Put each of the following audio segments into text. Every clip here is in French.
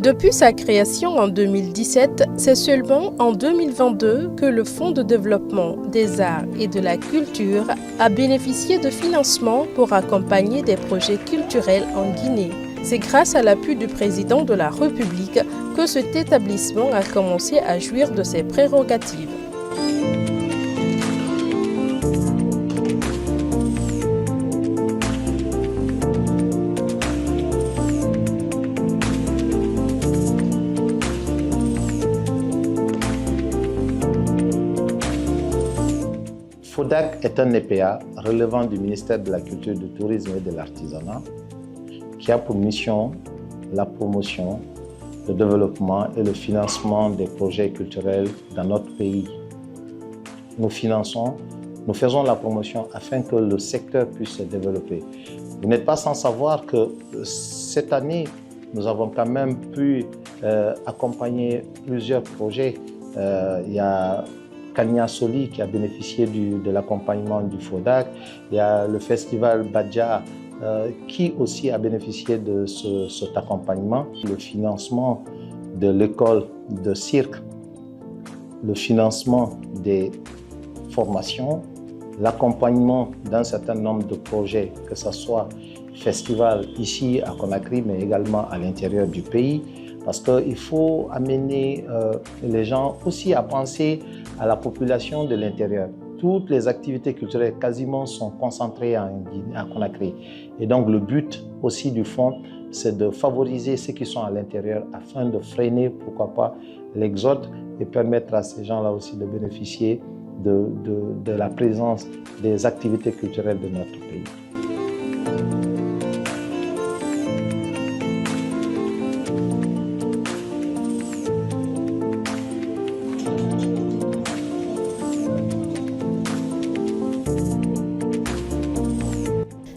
Depuis sa création en 2017, c'est seulement en 2022 que le Fonds de développement des arts et de la culture a bénéficié de financements pour accompagner des projets culturels en Guinée. C'est grâce à l'appui du président de la République que cet établissement a commencé à jouir de ses prérogatives. FODAC est un EPA relevant du ministère de la Culture, du Tourisme et de l'Artisanat qui a pour mission la promotion, le développement et le financement des projets culturels dans notre pays. Nous faisons la promotion afin que le secteur puisse se développer. Vous n'êtes pas sans savoir que cette année, nous avons quand même pu accompagner plusieurs projets. Il y a Kanya Soli qui a bénéficié de l'accompagnement du FODAC. Il y a le festival Badja qui aussi a bénéficié de cet accompagnement. Le financement de l'école de cirque, le financement des formations, l'accompagnement d'un certain nombre de projets, que ce soit festival ici à Conakry, mais également à l'intérieur du pays, parce qu'il faut amener les gens aussi à penser à la population de l'intérieur. Toutes les activités culturelles quasiment sont concentrées à Conakry. Et donc le but aussi du fonds, c'est de favoriser ceux qui sont à l'intérieur afin de freiner, pourquoi pas, l'exode et permettre à ces gens-là aussi de bénéficier de la présence des activités culturelles de notre pays.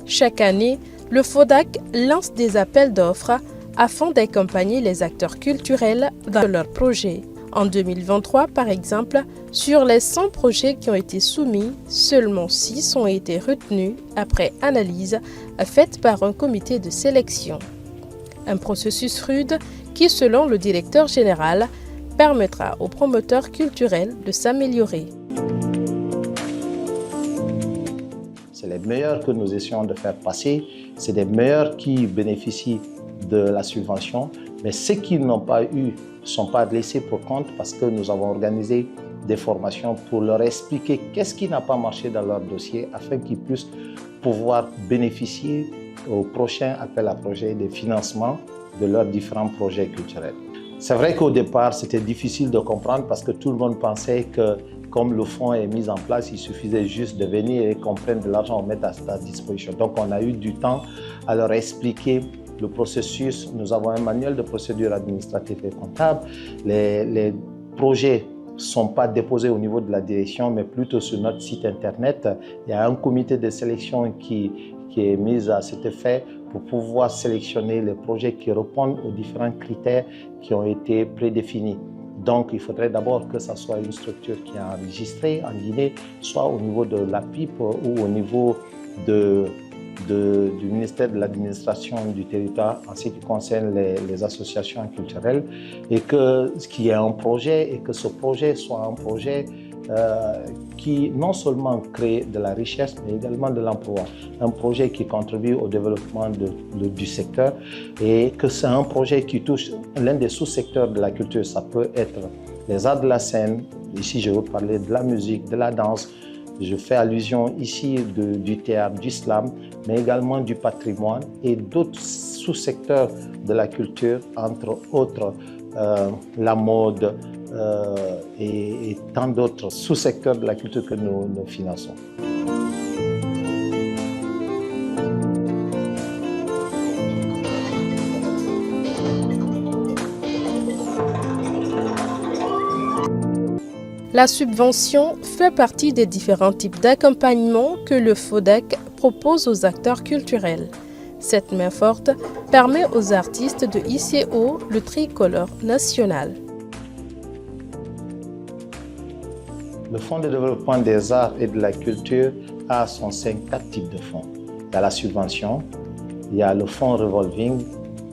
Chaque année, le FODAC lance des appels d'offres afin d'accompagner les acteurs culturels dans leurs projets. En 2023, par exemple, sur les 100 projets qui ont été soumis, seulement 6 ont été retenus après analyse faite par un comité de sélection. Un processus rude qui, selon le directeur général, permettra aux promoteurs culturels de s'améliorer. C'est les meilleurs que nous essayons de faire passer, c'est les meilleurs qui bénéficient de la subvention, mais ceux qui n'ont pas eu ne sont pas laissés pour compte parce que nous avons organisé des formations pour leur expliquer qu'est-ce qui n'a pas marché dans leur dossier afin qu'ils puissent pouvoir bénéficier au prochain appel à projet des financements de leurs différents projets culturels. C'est vrai qu'au départ, c'était difficile de comprendre parce que tout le monde pensait que comme le fonds est mis en place, il suffisait juste de venir et qu'on prenne de l'argent, on mette à sa disposition. Donc on a eu du temps à leur expliquer le processus. Nous avons un manuel de procédure administrative et comptable. Les projets ne sont pas déposés au niveau de la direction, mais plutôt sur notre site internet. Il y a un comité de sélection qui est mis à cet effet pour pouvoir sélectionner les projets qui répondent aux différents critères qui ont été prédéfinis. Donc, il faudrait d'abord que ce soit une structure qui est enregistrée en Guinée, soit au niveau de la PIP ou au niveau du ministère de l'administration du territoire en ce qui concerne les associations culturelles, et qu'il y ait un projet et que ce projet soit un projet qui non seulement crée de la richesse, mais également de l'emploi. Un projet qui contribue au développement du secteur et que c'est un projet qui touche l'un des sous-secteurs de la culture. Ça peut être les arts de la scène. Ici, je veux parler de la musique, de la danse. Je fais allusion ici du théâtre, du slam, mais également du patrimoine et d'autres sous-secteurs de la culture, entre autres la mode, et tant d'autres sous-secteurs de la culture que nous finançons. La subvention fait partie des différents types d'accompagnement que le FODAC propose aux acteurs culturels. Cette main forte permet aux artistes de hisser haut le tricolore national. Le Fonds de développement des arts et de la culture a son 4 types de fonds. Il y a la subvention, il y a le fonds revolving,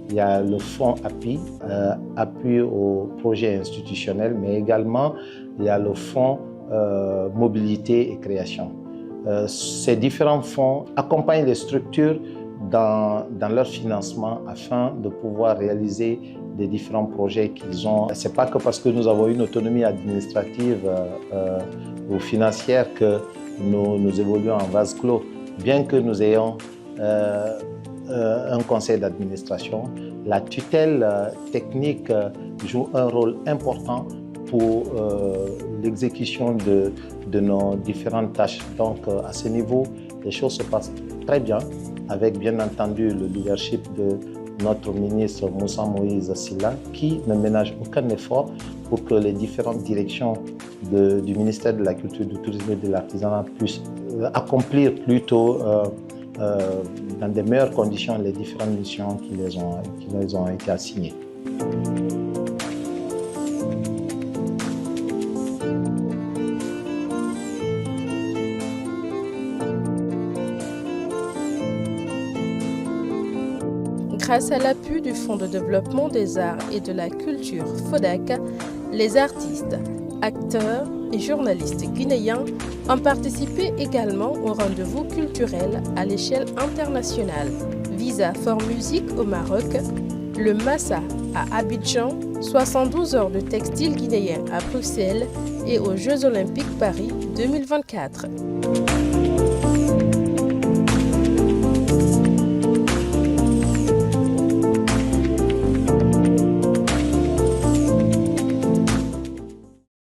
il y a le fonds API, appui au projet institutionnel, mais également il y a le fonds mobilité et création. Ces différents fonds accompagnent les structures dans leur financement afin de pouvoir réaliser des différents projets qu'ils ont. Ce n'est pas que parce que nous avons une autonomie administrative ou financière que nous évoluons en vase clos. Bien que nous ayons un conseil d'administration, la tutelle technique joue un rôle important pour l'exécution de nos différentes tâches. Donc à ce niveau, les choses se passent très bien, avec bien entendu le leadership de notre ministre Moussa Moïse Sylla, qui ne ménage aucun effort pour que les différentes directions du ministère de la Culture, du Tourisme et de l'Artisanat puissent accomplir plutôt dans de meilleures conditions les différentes missions qui les ont été assignées. Grâce à l'appui du Fonds de développement des arts et de la culture FODAC, les artistes, acteurs et journalistes guinéens ont participé également au rendez-vous culturel à l'échelle internationale. Visa for Music au Maroc, le Massa à Abidjan, 72 heures de textile guinéen à Bruxelles et aux Jeux Olympiques Paris 2024.